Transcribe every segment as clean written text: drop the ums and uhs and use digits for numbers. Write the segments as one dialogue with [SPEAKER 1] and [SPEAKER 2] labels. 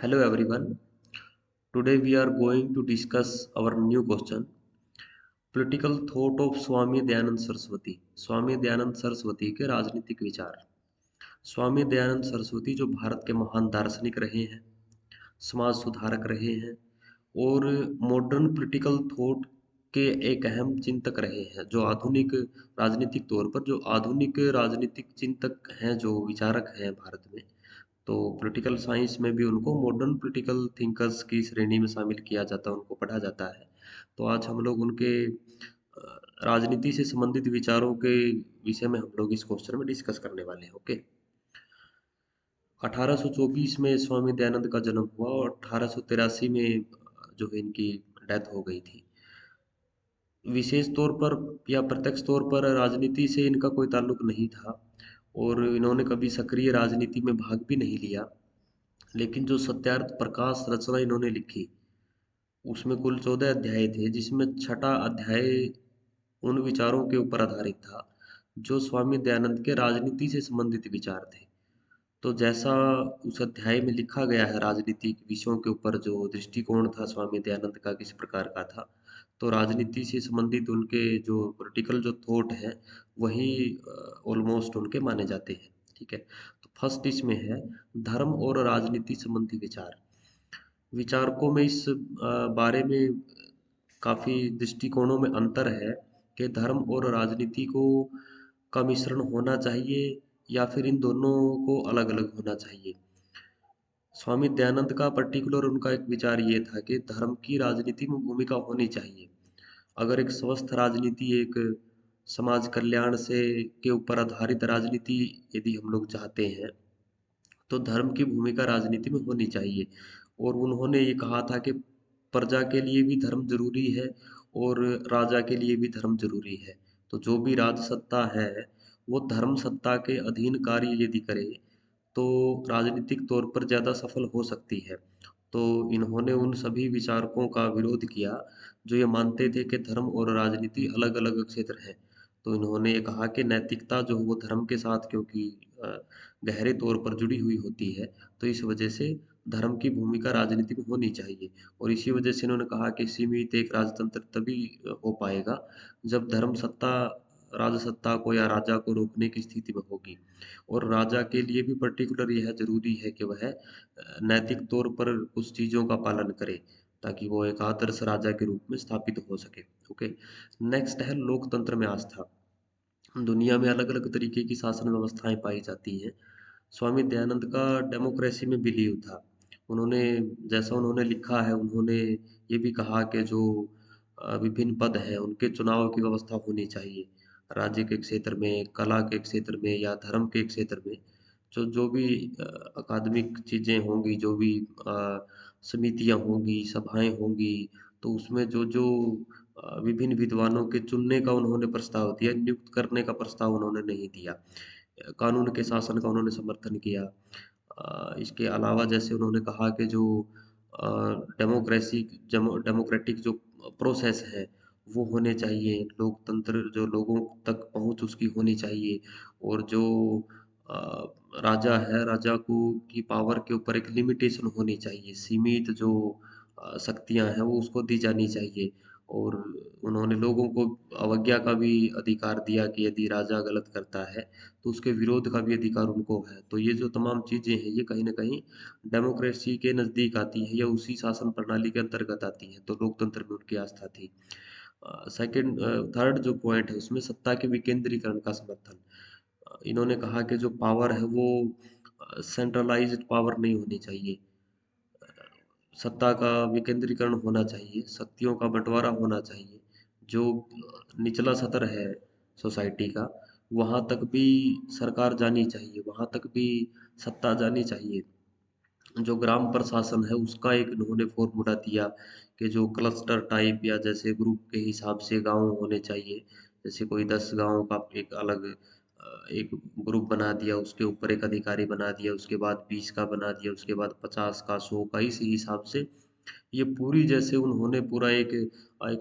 [SPEAKER 1] Hello everyone. Today we are going to discuss our new question. Political thought of Swami Dayanand Saraswati. Swami Dayanand Saraswati के राजनीतिक विचार। स्वामी दयानंद सरस्वती जो भारत के महान दार्शनिक रहे हैं, समाज सुधारक रहे हैं और मॉडर्न पॉलिटिकल थॉट के एक अहम चिंतक रहे हैं। जो आधुनिक राजनीतिक तौर पर जो आधुनिक राजनीतिक चिंतक हैं, जो विचारक हैं भारत में, तो पॉलिटिकल साइंस में भी उनको मॉडर्न पॉलिटिकल थिंकर्स की श्रेणी में शामिल किया जाता है, उनको पढ़ा जाता है। तो आज हम लोग उनके राजनीति से संबंधित विचारों के विषय में हम लोग इस क्वेश्चन में डिस्कस करने वाले हैं। ओके। 1824 में स्वामी दयानंद का जन्म हुआ और 1883 में जो है इनकी डेथ हो गई थी। विशेष तौर पर या प्रत्यक्ष तौर पर राजनीति से इनका कोई ताल्लुक नहीं था और इन्होंने कभी सक्रिय राजनीति में भाग भी नहीं लिया। लेकिन जो सत्यार्थ प्रकाश रचना इन्होंने लिखी, उसमें कुल 14 अध्याय थे, जिसमें छठा अध्याय उन विचारों के ऊपर आधारित था जो स्वामी दयानंद के राजनीति से संबंधित विचार थे। तो जैसा उस अध्याय में लिखा गया है, राजनीतिक विषयों के ऊपर जो दृष्टिकोण था स्वामी दयानंद का किस प्रकार का था, तो राजनीति से संबंधित उनके जो पॉलिटिकल जो थॉट है वही ऑलमोस्ट उनके माने जाते हैं। ठीक है। तो फर्स्ट इसमें है धर्म और राजनीति संबंधी विचार। विचारकों में इस बारे में काफ़ी दृष्टिकोणों में अंतर है कि धर्म और राजनीति को का मिश्रण होना चाहिए या फिर इन दोनों को अलग अलग होना चाहिए। स्वामी दयानंद का पर्टिकुलर उनका एक विचार ये था कि धर्म की राजनीति में भूमिका होनी चाहिए। अगर एक स्वस्थ राजनीति, एक समाज कल्याण से के ऊपर आधारित राजनीति यदि हम लोग चाहते हैं, तो धर्म की भूमिका राजनीति में होनी चाहिए। और उन्होंने ये कहा था कि प्रजा के लिए भी धर्म जरूरी है और राजा के लिए भी धर्म जरूरी है। तो जो भी राज सत्ता है वो धर्म सत्ता के अधीन कार्य यदि करे तो राजनीतिक तौर पर ज़्यादा सफल हो सकती है। तो इन्होंने उन सभी विचारकों का विरोध किया जो ये मानते थे कि धर्म और राजनीति अलग अलग क्षेत्र हैं। तो इन्होंने ये कहा कि नैतिकता जो है वो धर्म के साथ क्योंकि गहरे तौर पर जुड़ी हुई होती है, तो इस वजह से धर्म की भूमिका राजनीति में होनी चाहिए। और इसी वजह से इन्होंने कहा कि सीमित एक राजतंत्र तभी हो पाएगा जब धर्म सत्ता राजसत्ता को या राजा को रोकने की स्थिति में होगी। और राजा के लिए भी पर्टिकुलर यह जरूरी है कि वह नैतिक तौर पर कुछ चीज़ों का पालन करे ताकि वो एक आदर्श राजा के रूप में स्थापित हो सके। ओके। नेक्स्ट है लोकतंत्र में आस्था। दुनिया में अलग अलग तरीके की शासन व्यवस्थाएं पाई जाती हैं। स्वामी दयानंद का डेमोक्रेसी में बिलीव था। उन्होंने जैसा उन्होंने लिखा है, उन्होंने ये भी कहा कि जो विभिन्न पद हैं उनके चुनाव की व्यवस्था होनी चाहिए। राज्य के क्षेत्र में, कला के क्षेत्र में या धर्म के क्षेत्र में जो जो भी अकादमिक चीज़ें होंगी, जो भी समितियां होंगी, सभाएं होंगी, तो उसमें जो जो विभिन्न विद्वानों के चुनने का उन्होंने प्रस्ताव दिया, नियुक्त करने का प्रस्ताव उन्होंने नहीं दिया। कानून के शासन का उन्होंने समर्थन किया। इसके अलावा जैसे उन्होंने कहा कि जो डेमोक्रेसी डेमोक्रेटिक जो प्रोसेस है वो होने चाहिए, लोकतंत्र जो लोगों तक पहुंच उसकी होनी चाहिए। और जो अ, राजा है, राजा को की पावर के ऊपर एक लिमिटेशन होनी चाहिए, सीमित जो शक्तियां हैं वो उसको दी जानी चाहिए। और उन्होंने लोगों को अवज्ञा का भी अधिकार दिया कि यदि राजा गलत करता है तो उसके विरोध का भी अधिकार उनको है। तो ये जो तमाम चीज़ें हैं ये कहीं न कहीं डेमोक्रेसी के नज़दीक आती है या उसी शासन प्रणाली के अंतर्गत आती हैं, तो लोकतंत्र में उनकी आस्था थी। सेकंड थर्ड जो पॉइंट है उसमें सत्ता के विकेंद्रीकरण का समर्थन। इन्होंने कहा कि जो पावर है वो सेंट्रलाइज्ड पावर नहीं होनी चाहिए। सत्ता का विकेंद्रीकरण होना चाहिए, शक्तियों का बंटवारा होना चाहिए। जो निचला सतर है सोसाइटी का, वहाँ तक भी सरकार जानी चाहिए, वहाँ तक भी सत्ता जानी चाहिए। जो ग्राम प्रशासन है उसका एक इन्होंने फॉर्मूला दिया कि जो क्लस्टर टाइप या जैसे ग्रुप के हिसाब से गांव होने चाहिए। जैसे कोई 10 गांव का एक अलग एक ग्रुप बना दिया, उसके ऊपर एक अधिकारी बना दिया, उसके बाद 20 का बना दिया, उसके बाद 50 का, 100 का, इसी हिसाब से ये पूरी जैसे उन्होंने पूरा एक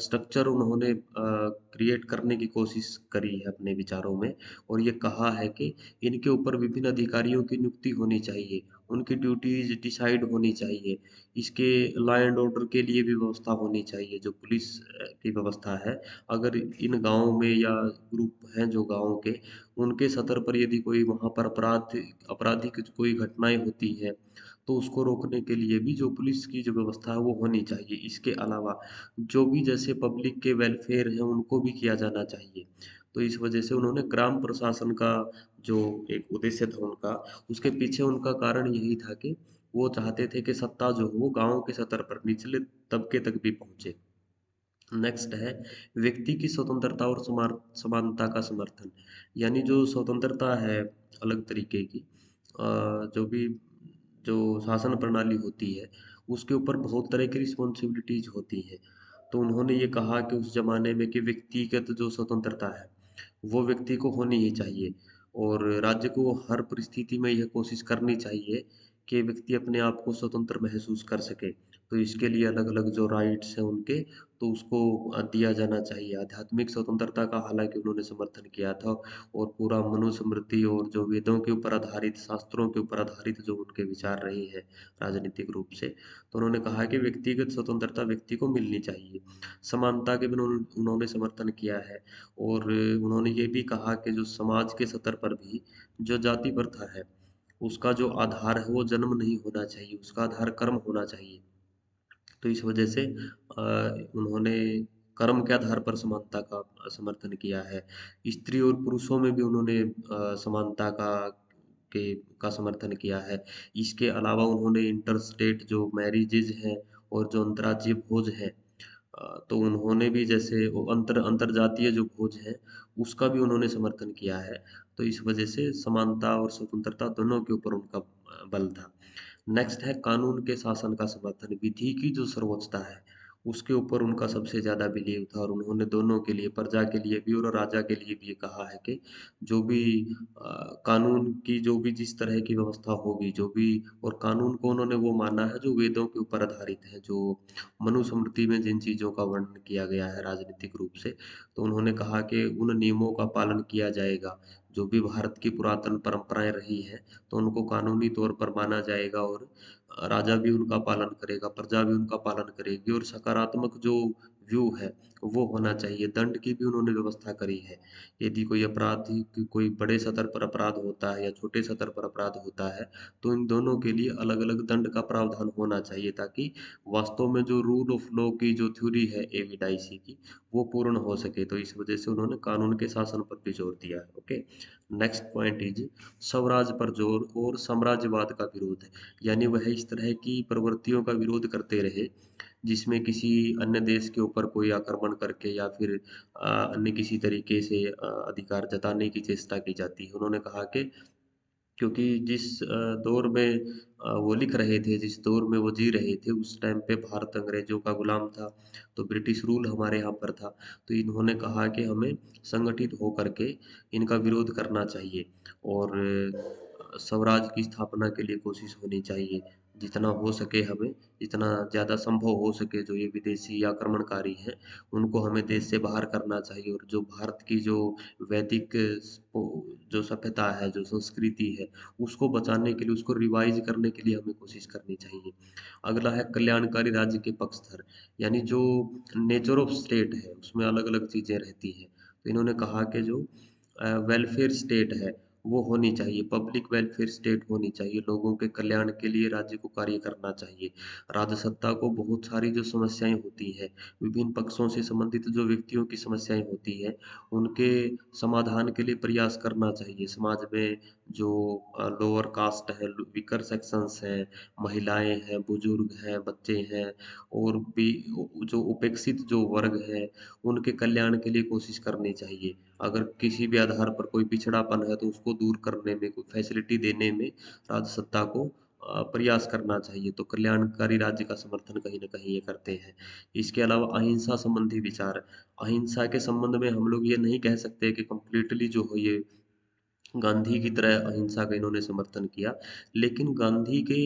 [SPEAKER 1] स्ट्रक्चर उन्होंने क्रिएट करने की कोशिश करी है अपने विचारों में। और ये कहा है कि इनके ऊपर विभिन्न अधिकारियों की नियुक्ति होनी चाहिए उनकी ड्यूटीज़ डिसाइड होनी चाहिए। इसके लॉ एंड ऑर्डर के लिए भी व्यवस्था होनी चाहिए, जो पुलिस की व्यवस्था है। अगर इन गाँव में या ग्रुप हैं जो गाँव के, उनके सतर पर यदि कोई वहाँ पर आपराधिक कोई घटनाएँ होती हैं, तो उसको रोकने के लिए भी जो पुलिस की जो व्यवस्था है वो होनी चाहिए। इसके अलावा जो भी जैसे पब्लिक के वेलफेयर हैं उनको भी किया जाना चाहिए। तो इस वजह से उन्होंने ग्राम प्रशासन का जो एक उद्देश्य था उनका, उसके पीछे उनका कारण यही था कि वो चाहते थे कि सत्ता जो हो वो गाँव के स्तर पर निचले तबके तक भी पहुँचे। नेक्स्ट है व्यक्ति की स्वतंत्रता और समानता का समर्थन। यानी जो स्वतंत्रता है अलग तरीके की, जो भी जो शासन प्रणाली होती है उसके ऊपर बहुत तरह की रिस्पॉन्सिबिलिटीज होती हैं। तो उन्होंने ये कहा कि उस जमाने में कि व्यक्तिगत जो स्वतंत्रता है वो व्यक्ति को होनी ही चाहिए, और राज्य को हर परिस्थिति में यह कोशिश करनी चाहिए कि व्यक्ति अपने आप को स्वतंत्र महसूस कर सके। तो इसके लिए अलग-अलग जो राइट्स हैं उनके, तो उसको दिया जाना चाहिए। आध्यात्मिक स्वतंत्रता का हालाँकि उन्होंने समर्थन किया था, और पूरा मनुस्मृति और जो वेदों के ऊपर आधारित, शास्त्रों के ऊपर आधारित जो उनके विचार रहे हैं राजनीतिक रूप से, तो उन्होंने कहा कि व्यक्तिगत स्वतंत्रता व्यक्ति को मिलनी चाहिए। समानता के भी उन्होंने समर्थन किया है, और उन्होंने ये भी कहा कि जो समाज के स्तर पर भी जो जाति प्रथा है, उसका जो आधार है वो जन्म नहीं होना चाहिए, उसका आधार कर्म होना चाहिए। तो इस वजह से उन्होंने कर्म के आधार पर समानता का समर्थन किया है। स्त्री और पुरुषों में भी उन्होंने समानता के का समर्थन किया है। इसके अलावा उन्होंने इंटर स्टेट जो मैरिजेज हैं और जो अंतर्राज्यीय भोज हैं, तो उन्होंने भी जैसे वो अंतरजातीय जो भोज है उसका भी उन्होंने समर्थन किया है। तो इस वजह से समानता और स्वतंत्रता दोनों के ऊपर उनका बल था। नेक्स्ट है कानून के शासन का समर्थन। विधि की जो सर्वोच्चता है उसके ऊपर उनका सबसे ज़्यादा बिलीव था, और उन्होंने दोनों के लिए, प्रजा के लिए भी और राजा के लिए भी ये कहा है कि जो भी कानून की जो भी जिस तरह की व्यवस्था होगी, जो भी, और कानून को उन्होंने वो माना है जो वेदों के ऊपर आधारित है, जो मनुस्मृति में जिन चीज़ों का वर्णन किया गया है राजनीतिक रूप से, तो उन्होंने कहा कि उन नियमों का पालन किया जाएगा जो भी भारत की पुरातन परंपराएं रही हैं, तो उनको कानूनी तौर पर माना जाएगा, और राजा भी उनका पालन करेगा, प्रजा भी उनका पालन करेगी, और सकारात्मक जो व्यू है वो होना चाहिए। दंड की भी उन्होंने व्यवस्था करी है। यदि कोई अपराधी कोई बड़े स्तर पर अपराध होता है या छोटे स्तर पर अपराध होता है, तो इन दोनों के लिए अलग-अलग दंड का प्रावधान होना चाहिए, ताकि वास्तव में जो रूल ऑफ लॉ की जो थ्योरी है एविडाइसी की, वो पूर्ण हो सके। तो इस वजह से उन्होंने कानून के शासन पर भी जोर दिया है। Okay, next point is Swaraj पर जोर और साम्राज्यवाद का विरोध है। यानी वह इस तरह की प्रवृत्तियों का विरोध करते रहे जिसमें किसी अन्य देश के ऊपर कोई आक्रमण करके या फिर अन्य किसी तरीके से अधिकार जताने की चेष्टा की जाती है। उन्होंने कहा कि क्योंकि जिस दौर में वो लिख रहे थे, जिस दौर में वो जी रहे थे, उस टाइम पे भारत अंग्रेज़ों का गुलाम था, तो ब्रिटिश रूल हमारे यहाँ पर था। तो इन्होंने कहा कि हमें संगठित होकर के इनका विरोध करना चाहिए, और स्वराज की स्थापना के लिए कोशिश होनी चाहिए। जितना हो सके हमें, जितना ज़्यादा संभव हो सके, जो ये विदेशी आक्रमणकारी हैं, उनको हमें देश से बाहर करना चाहिए, और जो भारत की जो वैदिक जो सभ्यता है, जो संस्कृति है, उसको बचाने के लिए, उसको रिवाइज करने के लिए हमें कोशिश करनी चाहिए। अगला है कल्याणकारी राज्य के पक्षधर। यानी जो नेचर ऑफ स्टेट है उसमें अलग अलग चीज़ें रहती हैं, तो इन्होंने कहा कि जो वेलफेयर स्टेट है वो होनी चाहिए, पब्लिक वेलफेयर स्टेट होनी चाहिए, लोगों के कल्याण के लिए राज्य को कार्य करना चाहिए। राजसत्ता को बहुत सारी जो समस्याएं होती हैं, विभिन्न पक्षों से संबंधित जो व्यक्तियों की समस्याएं होती हैं, उनके समाधान के लिए प्रयास करना चाहिए। समाज में जो लोअर कास्ट है, वीकर सेक्शंस हैं, महिलाएं हैं, बुजुर्ग हैं, बच्चे हैं, और भी जो उपेक्षित जो वर्ग है, उनके कल्याण के लिए कोशिश करनी चाहिए। अगर किसी भी आधार पर कोई पिछड़ापन है तो उसको दूर करने में, कोई फैसिलिटी देने में राजसत्ता को प्रयास करना चाहिए। तो कल्याणकारी राज्य का समर्थन कहीं न कहीं ये करते हैं। इसके अलावा अहिंसा संबंधी विचार। अहिंसा के संबंध में हम लोग ये नहीं कह सकते कि कंप्लीटली जो हो ये गांधी की तरह अहिंसा का इन्होंने समर्थन किया, लेकिन गांधी के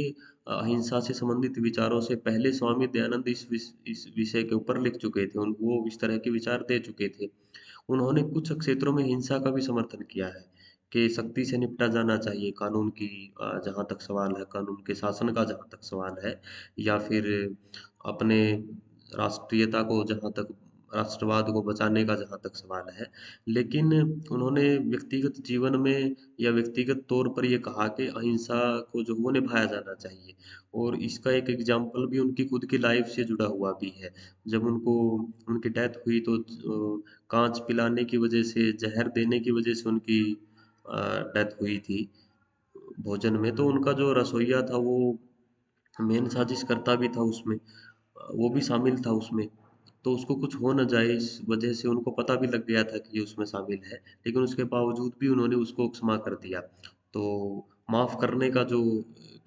[SPEAKER 1] अहिंसा से संबंधित विचारों से पहले स्वामी दयानंद इस विषय के ऊपर लिख चुके थे। वो इस तरह के विचार दे चुके थे। उन्होंने कुछ क्षेत्रों में हिंसा का भी समर्थन किया है, कि शक्ति से निपटा जाना चाहिए, कानून की जहाँ तक सवाल है, कानून के शासन का जहाँ तक सवाल है, या फिर अपने राष्ट्रीयता को जहाँ तक, राष्ट्रवाद को बचाने का जहाँ तक सवाल है। लेकिन उन्होंने व्यक्तिगत जीवन में या व्यक्तिगत तौर पर ये कहा कि अहिंसा को जो वो निभाया जाना चाहिए, और इसका एक एग्जाम्पल भी उनकी खुद की लाइफ से जुड़ा हुआ भी है। जब उनको उनकी डेथ हुई तो कांच पिलाने की वजह से, जहर देने की वजह से उनकी डेथ हुई थी भोजन में। तो उनका जो रसोइया था वो मेन साजिशकर्ता भी था उसमें, वो भी शामिल था उसमें। तो उसको कुछ हो ना जाए इस वजह से उनको पता भी लग गया था कि ये उसमें शामिल है, लेकिन उसके बावजूद भी उन्होंने उसको क्षमा कर दिया। तो माफ़ करने का जो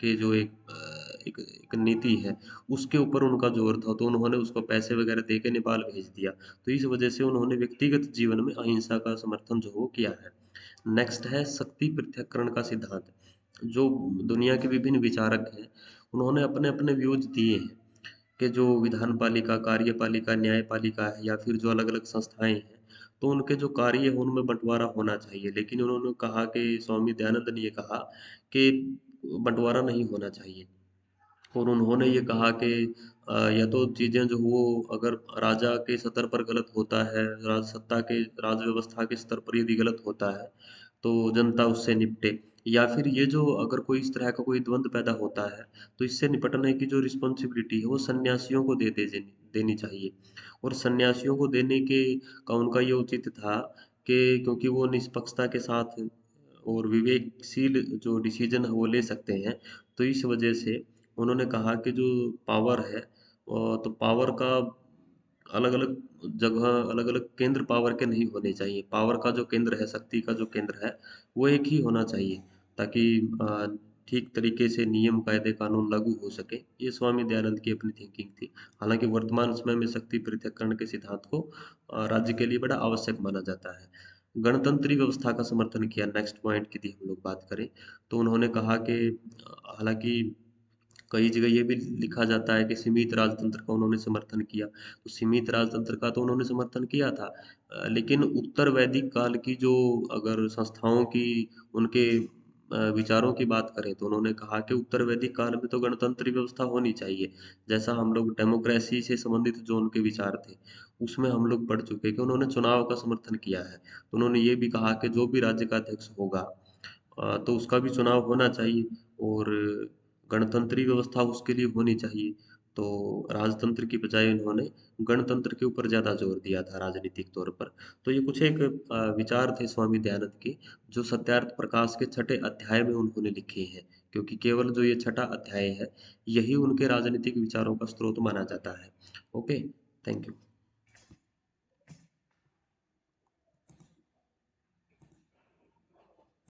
[SPEAKER 1] जो एक नीति है, उसके ऊपर उनका ज़ोर था, तो उन्होंने उसको पैसे वगैरह दे के नेपाल भेज दिया। तो इस वजह से उन्होंने व्यक्तिगत जीवन में अहिंसा का समर्थन जो वो किया है। नेक्स्ट है शक्ति पृथक्करण का सिद्धांत। जो दुनिया के विभिन्न विचारक हैं, उन्होंने अपने-अपने व्यूज़ दिए हैं कि जो विधान पालिका, कार्यपालिका, न्यायपालिका है, या फिर जो अलग-अलग संस्थाएँ हैं, तो उनके जो कार्य हैं उनमें बँटवारा होना चाहिए। लेकिन उन्होंने कहा कि स्वामी दयानंद ने ये कहा कि बँटवारा नहीं होना चाहिए। और उन्होंने ये कहा कि या तो चीज़ें जो वो अगर राजा के स्तर पर गलत होता है, राजसत्ता के, राज व्यवस्था के स्तर पर यदि गलत होता है, तो जनता उससे निपटे। या फिर ये जो अगर कोई इस तरह का कोई द्वंद पैदा होता है, तो इससे निपटने की जो रिस्पॉन्सिबिलिटी है वो सन्यासियों को देनी चाहिए। और सन्यासियों को देने के का उनका ये औचित्य था कि क्योंकि वो निष्पक्षता के साथ और विवेकशील जो डिसीजन है वो ले सकते हैं, तो इस वजह से उन्होंने कहा कि जो पावर है, तो पावर का अलग-अलग जगह, अलग-अलग केंद्र पावर के नहीं होने चाहिए। पावर का जो केंद्र है, शक्ति का जो केंद्र है, वो एक ही होना चाहिए, ताकि ठीक तरीके से नियम, कायदे, कानून लागू हो सके। ये स्वामी दयानंद की अपनी थिंकिंग थी। हालाँकि वर्तमान समय में शक्ति पृथक्करण के सिद्धांत को राज्य के लिए बड़ा आवश्यक माना जाता है। गणतंत्री व्यवस्था का समर्थन किया, नेक्स्ट पॉइंट की यदि हम लोग बात करें, तो उन्होंने कहा कि हालाँकि कई जगह ये भी लिखा जाता है कि सीमित राजतंत्र का उन्होंने समर्थन किया। तो सीमित राजतंत्र का तो उन्होंने समर्थन किया था, लेकिन उत्तर वैदिक काल की जो अगर संस्थाओं की, उनके विचारों की बात करें, तो उन्होंने कहा कि उत्तर वैदिक काल में तो गणतंत्र व्यवस्था होनी चाहिए। जैसा हम लोग डेमोक्रेसी से संबंधित जो उनके विचार थे, उसमें हम लोग पढ़ चुके हैं कि उन्होंने चुनाव का समर्थन किया है। तो उन्होंने ये भी कहा कि जो भी राज्य का अध्यक्ष होगा, तो उसका भी चुनाव होना चाहिए, और गणतंत्री व्यवस्था उसके लिए होनी चाहिए। तो राजतंत्र की बजाय उन्होंने गणतंत्र के ऊपर ज़्यादा जोर दिया था राजनीतिक तौर पर। तो ये कुछ एक विचार थे स्वामी दयानंद के, जो सत्यार्थ प्रकाश के छठे अध्याय में उन्होंने लिखे हैं, क्योंकि केवल जो ये छठा अध्याय है, यही उनके राजनीतिक विचारों का स्रोत माना जाता है। Okay, thank you.